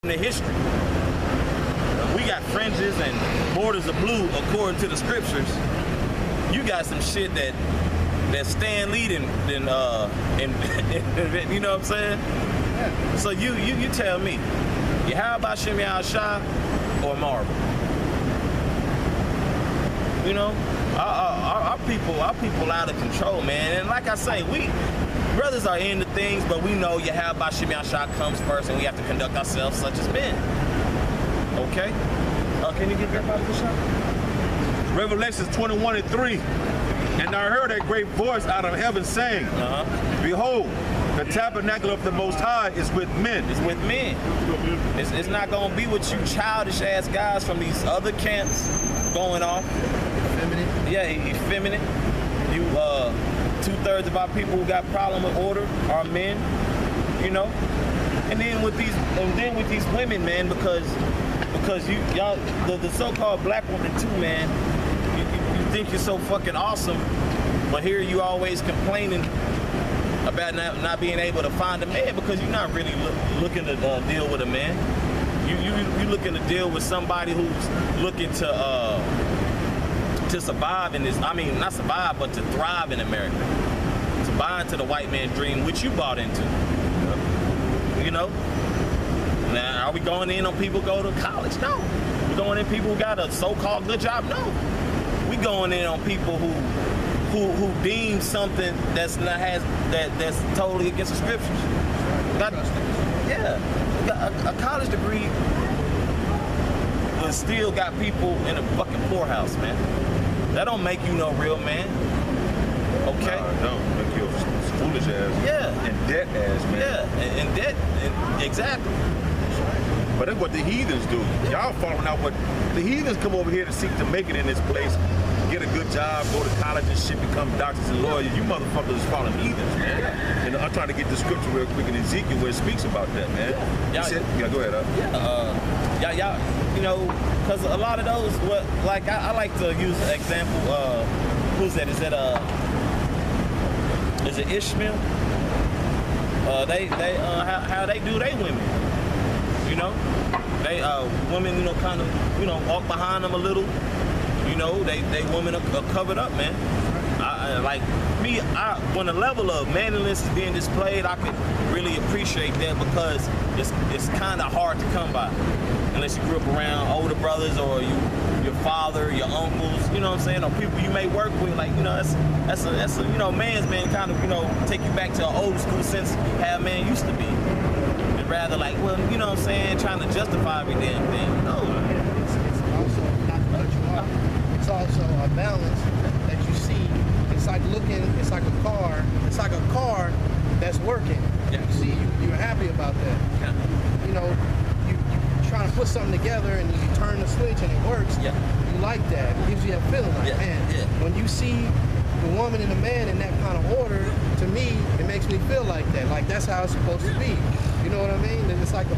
the history. We got fringes and borders of blue according to the scriptures. You got some shit that Stan Lee and you know what I'm saying? Yeah. So you tell me, how about Shimmy Al-Shah or Marvel? You know, our people out of control, man. And like I say, we brothers are into things, but we know Yahweh Shimmy Al-Shah comes first, and we have to conduct ourselves such as men. Okay? Can you get that out of the shot? Revelation 21:3. And I heard a great voice out of heaven saying, Behold, the tabernacle of the Most High is with men. It's with men. It's not going to be with you childish ass guys from these other camps going off. Effeminate? Yeah, effeminate. You, 2/3 of our people who got problem with order are men, you know? And then with these women, man, because y'all, the so-called black woman too, man, you think you're so fucking awesome, but here you always complaining about not being able to find a man because you're not really looking to deal with a man. You looking to deal with somebody who's looking to survive in this. I mean, not survive, but to thrive in America, to buy into the white man's dream, which you bought into. You know. Now, are we going in on people who go to college? No. We're going in people who got a so-called good job? No. We going in on people who deem something that's totally against the scriptures. A college degree but still got people in a fucking poorhouse, man. That don't make you no real man. Okay? Don't make you a foolish ass. Yeah. And debt ass, man. Yeah, and debt, exactly. But that's what the heathens do. Y'all following out what the heathens come over here to seek to make it in this place, get a good job, go to college and shit, become doctors and lawyers. You motherfuckers is following heathens, man. Yeah. And I'm trying to get the scripture real quick in Ezekiel where it speaks about that, man. Yeah, go ahead, y'all, you know, because a lot of those, I like to use an example. Who's that? Is it Ishmael? How they do they women. You know, they women, you know, kind of, you know, walk behind them a little. You know, they women are covered up, man. When the level of manliness is being displayed, I could really appreciate that because it's kind of hard to come by unless you grew up around older brothers or your father, your uncles, you know what I'm saying, or people you may work with. Like, you know, that's a you know, man's man kind of, you know, take you back to an old school sense how a man used to be. Rather like, well, you know what I'm saying, trying to justify every damn thing. No. It's also, not to cut you off, it's also a balance that you see. It's like a car that's working. Yeah. You see, you're happy about that. Yeah. You know, you trying to put something together and you turn the switch and it works. Yeah. You like that. It gives you that feeling like, man, when you see the woman and the man in that kind of order, to me, it makes me feel like that. Like, that's how it's supposed to be. You know what I mean? And it's like the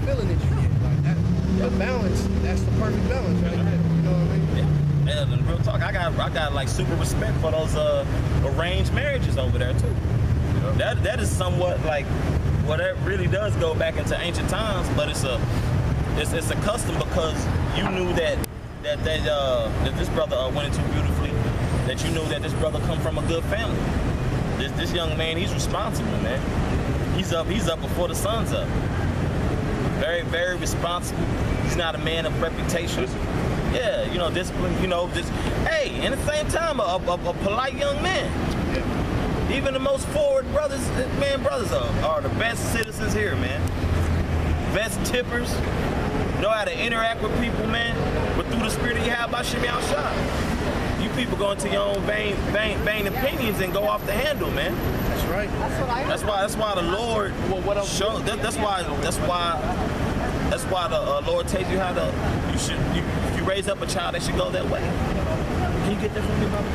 feeling that you get. Like that, the balance, that's the perfect balance right there. You know what I mean? Yeah, and real talk, I got like super respect for those arranged marriages over there too. Yeah. That is somewhat like, well, that really does go back into ancient times, but it's a custom because you knew that this brother went into beautifully, that you knew that this brother come from a good family. This young man, he's responsible, man. He's up before the sun's up. Very, very responsible. He's not a man of reputation. Yeah, you know, discipline, you know, just, hey, and at the same time, a polite young man. Yeah. Even the most forward brothers are the best citizens here, man. Best tippers, know how to interact with people, man, but through the spirit that you have by Shimmy Al-Shah. You people go into your own vain opinions and go off the handle, man. That's right. That's why the Lord showed. That's why the Lord tells you how to. If you raise up a child, they should go that way. Can you get that from me, Bible?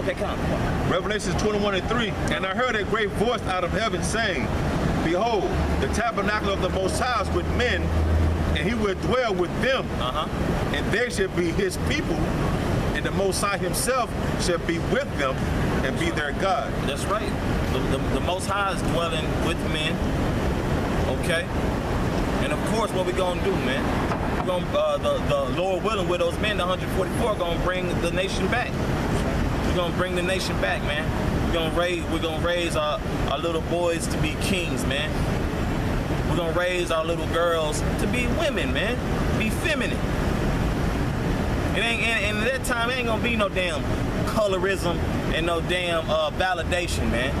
Okay, come on. Revelation 21:3. And I heard a great voice out of heaven saying, Behold, the tabernacle of the Most High is with men, and he will dwell with them. And they shall be his people, and the Most High himself shall be with them and be their God. That's right. The Most High is dwelling with men. Okay? And of course, what we gonna do, man? We're gonna, the Lord willing, with those men, the 144, gonna bring the nation back. We're gonna bring the nation back, man. We're gonna raise our little boys to be kings, man. We're gonna raise our little girls to be women, man. Be feminine. And at that time, it ain't gonna be no damn colorism and no damn validation, man.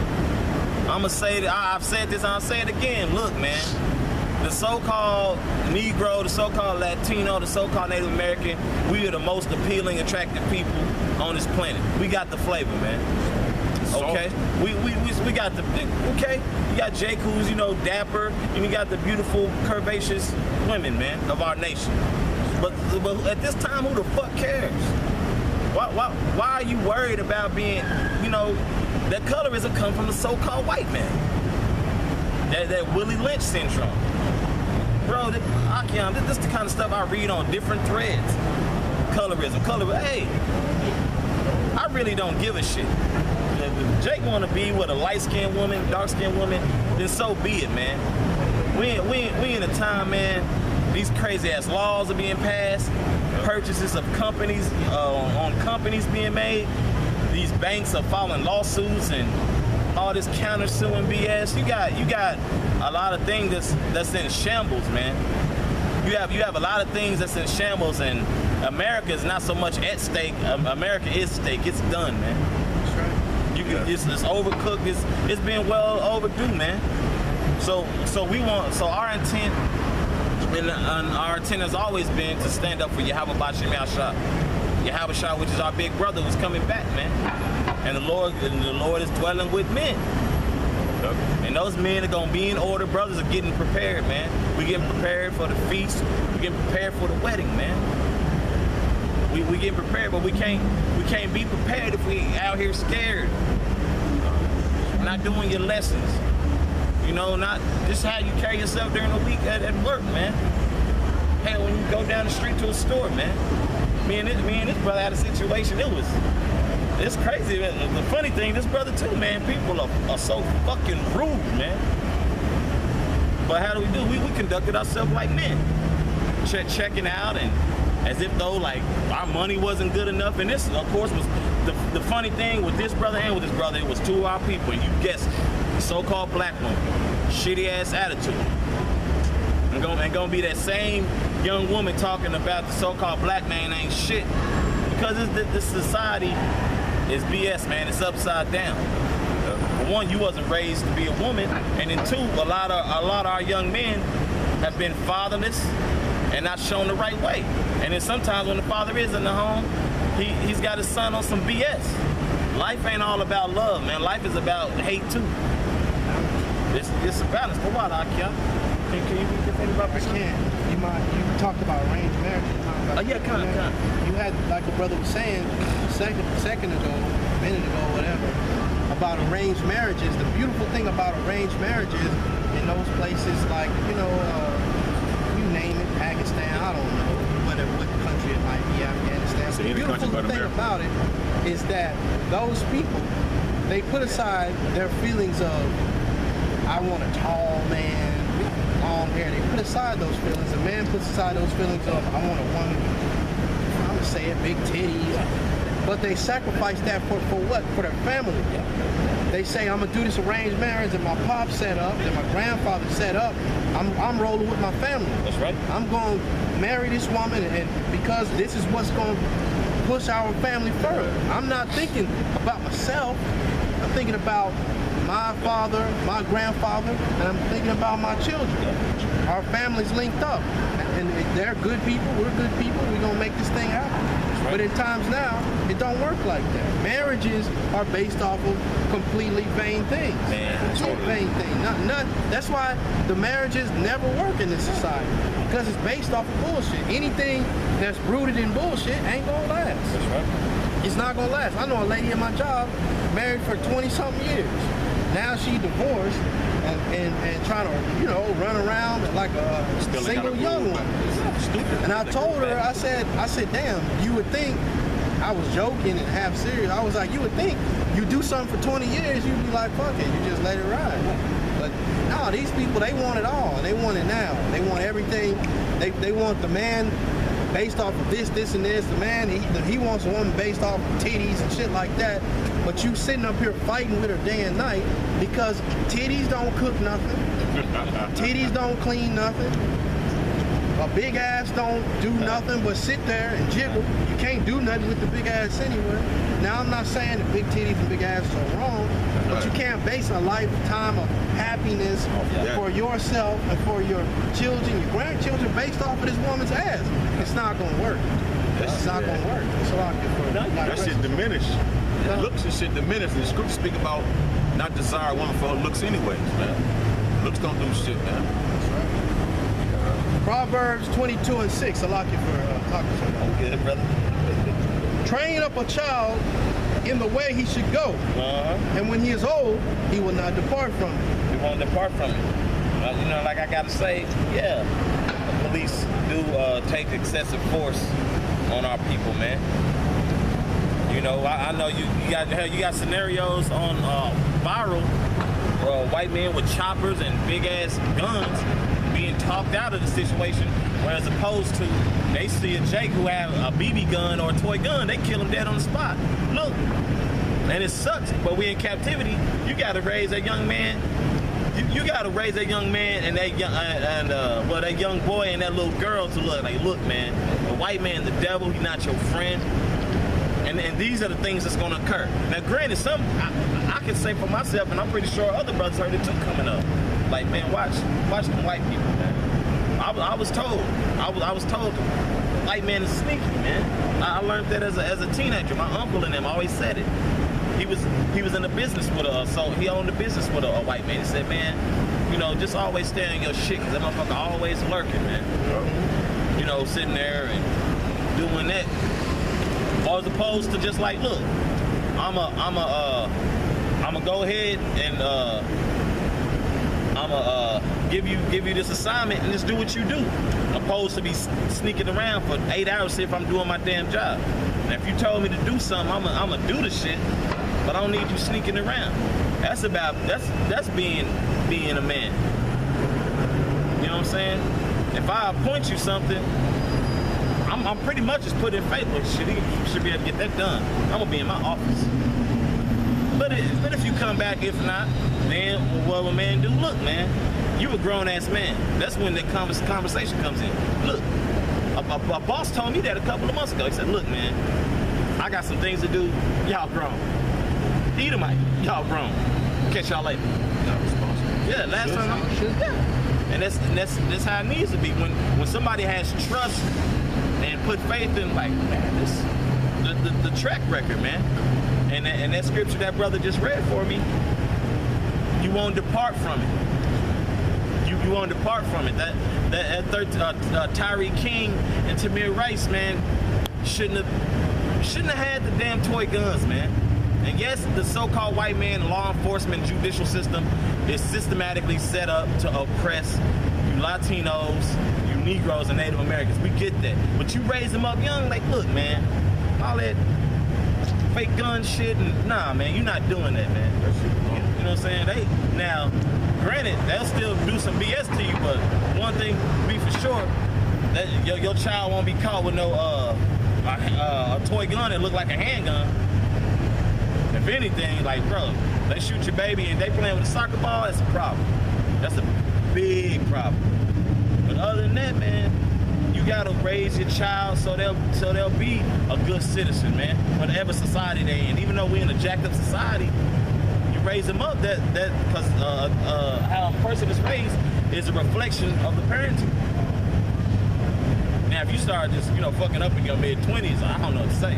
I'ma say that I've said this, I'll say it again. Look, man, the so-called Negro, the so-called Latino, the so-called Native American, we are the most appealing, attractive people on this planet. We got the flavor, man. Okay, we got the okay. You got Jake, who's dapper, and you got the beautiful, curvaceous women, man, of our nation. But at this time, who the fuck cares? Why are you worried about being, that colorism come from the so-called white man? That Willie Lynch syndrome, bro. Akian, this is the kind of stuff I read on different threads. Colorism. Hey, I really don't give a shit. If Jake want to be with a light-skinned woman, dark-skinned woman, then so be it, man. We in a time, man, these crazy-ass laws are being passed, purchases of companies, on companies being made, these banks are filing lawsuits and all this counter-suing BS. You got a lot of things that's in shambles, man. You have a lot of things that's in shambles, and America is not so much at stake. America is stake. It's done, man. It's overcooked. It's been well overdue, man. So our intent, and our intent has always been to stand up for Yahweh Bashim Yahweh, which is our big brother who's coming back, man. And the Lord is dwelling with men. And those men are gonna be in order. Brothers are getting prepared, man. We getting prepared for the feast. We getting prepared for the wedding, man. We getting prepared, but we can't be prepared if we out here scared. Not doing your lessons. Not just how you carry yourself during the week at work, man. Hell, when you go down the street to a store, man. Me and this brother had a situation. It's crazy. The funny thing, this brother too, man. People are so fucking rude, man. But how do we do? We conducted ourselves like men, checking out and as if though like our money wasn't good enough. And this, of course, was the funny thing with this brother and with this brother. It was two of our people, and you guessed it, so-called black woman, shitty ass attitude. And gonna be that same young woman talking about the so-called black man ain't shit, because this society is BS, man. It's upside down. For one, you wasn't raised to be a woman, and then two, a lot of our young men have been fatherless and not shown the right way. And then sometimes when the father is in the home, he's got his son on some BS. Life ain't all about love, man. Life is about hate too. It's a balance. For what, Akia? Can you defend about this? You talked about arranged marriage. Kind of. You had, like the brother was saying a second ago, a minute ago, whatever, about arranged marriages. The beautiful thing about arranged marriages in those places, like, you name it, Pakistan, I don't know, what country it might be, Afghanistan. So the beautiful thing about it is that those people, they put aside their feelings of, I want a tall man, long hair. They put aside those feelings. A man puts aside those feelings of, I want a woman, I'm going to say it, big titties. But they sacrifice that for what? For their family. They say, I'm going to do this arranged marriage that my pop set up, that my grandfather set up. I'm rolling with my family. That's right. I'm going to marry this woman, and because this is what's going to push our family further. I'm not thinking about myself. I'm thinking about my father, my grandfather, and I'm thinking about my children. Our family's linked up, and they're good people, we're good people, we're gonna make this thing happen. Right. But in times now, it don't work like that. Marriages are based off of completely vain things. Vain things. That's why the marriages never work in this society, because it's based off of bullshit. Anything that's rooted in bullshit ain't gonna last. That's right. It's not gonna last. I know a lady at my job, married for 20-something years. Now she divorced and trying to, run around like a single young one. And I told her, I said, damn, you would think, I was joking and half serious. I was like, you would think you do something for 20 years, you'd be like, fuck it, you just let it ride. But no, No, these people, they want it all, and they want it now. They want everything. They want the man based off of this, and this. The man, he wants a woman based off of titties and shit like that. But you sitting up here fighting with her day and night because titties don't cook nothing. Titties don't clean nothing. A big ass don't do nothing but sit there and jiggle. You can't do nothing with the big ass anyway. Now, I'm not saying that big titties and big asses are wrong, but you can't base a lifetime of happiness for yourself and for your children, your grandchildren, based off of this woman's ass. It's not going to work. It's not going to work. It's a lot different. That shit diminish. Looks and shit diminish. And the scriptures speak about not desire a woman for her looks anyways, man. Looks don't do shit, man. That's right. Proverbs 22:6. I like it for talking to I'm good, brother. Train up a child in the way he should go, and when he is old, he will not depart from it. He won't depart from it. You know, like I gotta say, yeah, the police do take excessive force on our people, man. You know, I know you got scenarios on viral white men with choppers and big ass guns being talked out of the situation, whereas opposed to they see a Jake who have a BB gun or a toy gun, they kill him dead on the spot. Look, and it sucks, but we in captivity. You got to raise a young man. You got to raise that young man and that young that young boy and that little girl to look like, look, man, the white man, the devil, he's not your friend. And these are the things that's going to occur. Now, granted, I can say for myself, and I'm pretty sure other brothers heard it too coming up. Like, man, watch them white people, man. I was told the white man is sneaky, man. I learned that as a teenager. My uncle and them always said it. He was in the business with he owned a business with a white man. He said, man, you know, just always stay on your shit, cause that motherfucker always lurking, man. You know, sitting there and doing that. Or as opposed to just like, look, I'ma go ahead and I'ma give you this assignment and just do what you do, opposed to be sneaking around for 8 hours to see if I'm doing my damn job. And if you told me to do something, I'ma do the shit, but I don't need you sneaking around. That's being a man. You know what I'm saying? If I appoint you something, I'm pretty much just putting in faith, like, shit, you should be able to get that done. I'm gonna be in my office. But if you come back, if not, then what will a man do? Look, man, you a grown ass man. That's when the conversation comes in. Look, a boss told me that a couple of months ago. He said, look, man, I got some things to do. Y'all grown. Edomite, y'all grown. Catch y'all later. Not responsible. Yeah, last time. And that's how it needs to be. When somebody has trust and put faith in, like, man, this the track record, man. And that scripture that brother just read for me, you won't depart from it. You won't depart from it. That Tyree King and Tamir Rice, man, shouldn't have had the damn toy guns, man. And yes, the so-called white man, law enforcement, judicial system is systematically set up to oppress you Latinos, you Negroes, and Native Americans. We get that. But you raise them up young, like, look, man, all that fake gun shit, and nah, man, you're not doing that, man. You know what I'm saying? Now, granted, they'll still do some BS to you, but one thing be for sure, that your child won't be caught with no a toy gun that look like a handgun. If anything, like, bro, they shoot your baby and they playing with a soccer ball, that's a problem. That's a big problem. But other than that, man, you gotta raise your child so they'll be a good citizen, man. Whatever society they in. Even though we're in a jacked up society, you raise them up that because how a person is raised is a reflection of the parenting. Now, if you start just, you know, fucking up in your mid-20s, I don't know what to say.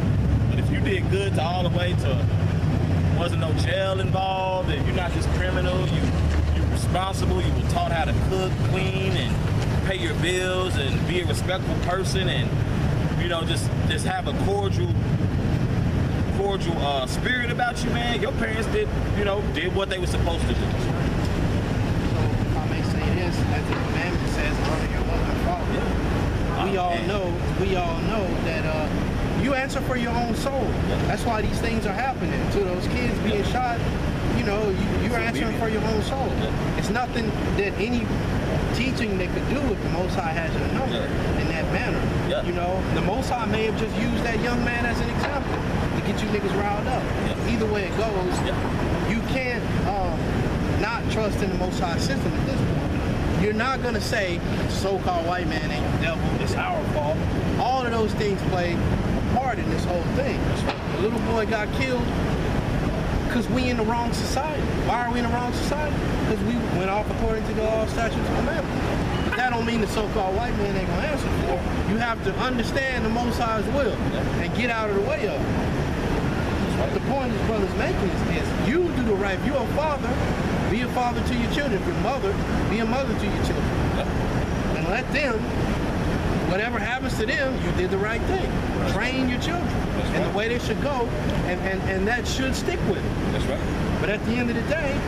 But if you did good to all the way to wasn't no jail involved, and you're not just criminal, you're responsible, you were taught how to cook, clean, and pay your bills, and be a respectful person, and, you know, just have a cordial spirit about you, man. Your parents did what they were supposed to do. So, if I may say this, as the commandment says, honor your mother and father. Yeah. We all know that you answer for your own soul. That's why these things are happening. To those kids being shot, you know, you're answering for your own soul. It's nothing that any teaching they could do if the Most High has your number in that manner. You know, the Most High may have just used that young man as an example to get you niggas riled up. Either way it goes, you can't not trust in the Most High system at this point. You're not gonna say so-called white man ain't the devil, it's our fault. All of those things play a part in this whole thing. The little boy got killed because we in the wrong society. Why are we in the wrong society? Because we went off according to the law, statutes, and commandments. But that don't mean the so-called white man ain't gonna answer for it. You have to understand the Most High's will and get out of the way of it. The point this brother's making is you do the right. If you're a father, be a father to your children. If you're a mother, be a mother to your children. And let them, whatever happens to them, you did the right thing. Train your children in the way they should go, and that should stick with it. That's right. But at the end of the day,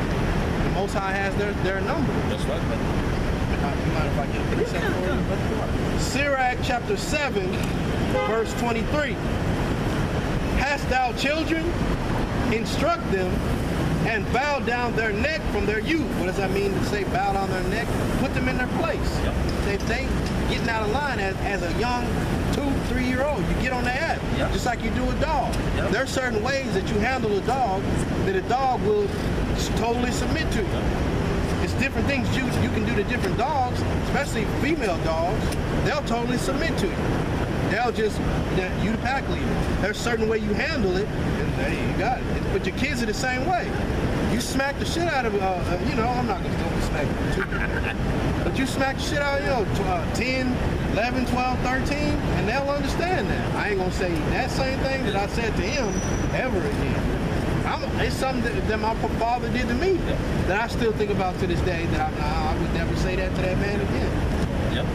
the Most High has their number. That's right. You mind if I get a precept for you? Sirach chapter 7, verse 23. Hast thou children? Instruct them, and bow down their neck from their youth. What does that mean to say bow down their neck? Put them in their place. If they getting out of line as a young 2-3-year-old, you get on the app, just like you do a dog. There are certain ways that you handle a dog that a dog will totally submit to you. It's different things you can do to different dogs, especially female dogs. They'll totally submit to you. They'll just, you the pack leader. There's a certain way you handle it, and hey, you got it. But your kids are the same way. You smack the shit out of, you know, I'm not going to go smack them, but you smack the shit out of, 10, 11, 12, 13, and they'll understand that. I ain't going to say that same thing that I said to him ever again. It's something that my father did to me that I still think about to this day, that I would never say that to that man again. Yep.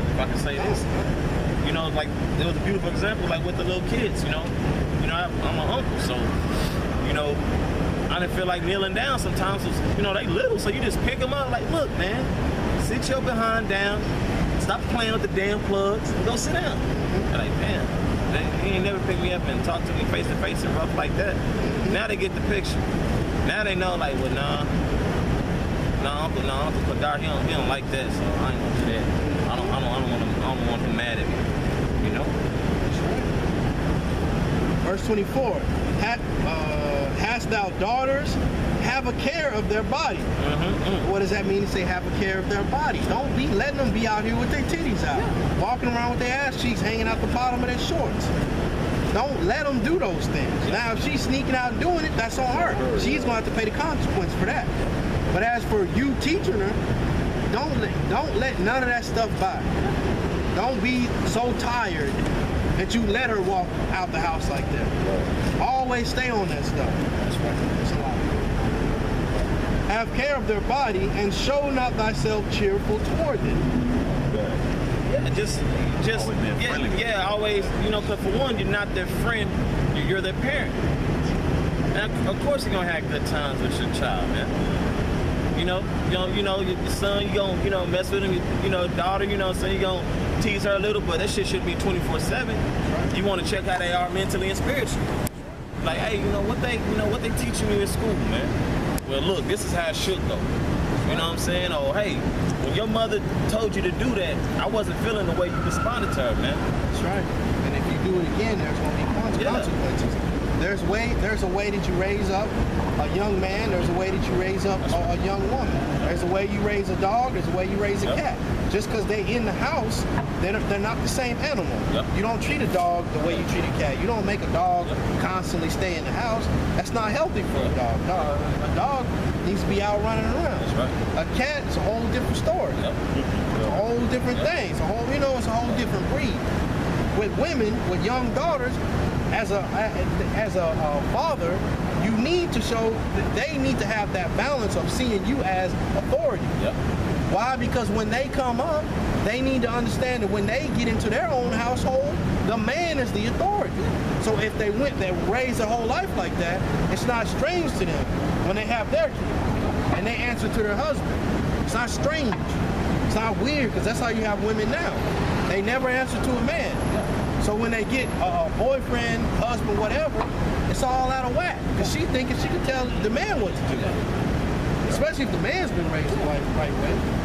If I can say this. You know, like, there was a beautiful example, like, with the little kids, you know. I'm an uncle, so, you know, I didn't feel like kneeling down sometimes. You know, they little, so you just pick them up, like, look, man, sit your behind down, stop playing with the damn plugs, and go sit down. They're like, damn, he ain't never picked me up and talked to me face to face and rough like that. Now they get the picture. Now they know, like, well, Uncle Kadar, he don't like that, so I ain't gonna do that. I don't want him mad at me, you know? Verse 24, hast thou daughters? Have a care of their body. What does that mean to say have a care of their body? Don't be letting them be out here with their titties out, walking around with their ass cheeks hanging out the bottom of their shorts. Don't let them do those things. Now, if she's sneaking out and doing it, that's on her. She's going to have to pay the consequence for that. But as for you teaching her, don't let none of that stuff by. Don't be so tired that you let her walk out the house like that. Always stay on that stuff. That's right. It's a lot. Have care of their body, and show not thyself cheerful toward them. Yeah, always, you know, because for one, you're not their friend, you're their parent. And of course you're gonna have good times with your child, man. You know, your son, you gonna, you know, mess with him, you know, daughter, you know, so you gonna tease her a little, but that shit should be 24/7. You want to check how they are mentally and spiritually. Like, hey, you know what they teaching you in school, man. Well, look, this is how it should go. You know what I'm saying? Oh, hey, when your mother told you to do that, I wasn't feeling the way you responded to her, man. That's right. And if you do it again, there's going to be consequences. There's a way that you raise up a young man. There's a way that you raise up a young woman. There's a way you raise a dog. There's a way you raise a cat. Just because they're in the house, they're not the same animal. You don't treat a dog the way you treat a cat. You don't make a dog constantly stay in the house. That's not healthy for a dog. A dog needs to be out running around. That's right. A cat is a whole different story. It's a whole different thing. It's a whole different breed. With women, with young daughters, as a father, you need to show that they need to have that balance of seeing you as authority. Why? Because when they come up, they need to understand that when they get into their own household, the man is the authority. So if they raise their whole life like that, it's not strange to them when they have their kid and they answer to their husband. It's not strange. It's not weird, because that's how you have women now. They never answer to a man. So when they get a boyfriend, husband, whatever, it's all out of whack. Because she thinking she can tell the man what to do. Especially if the man's been raised the right way.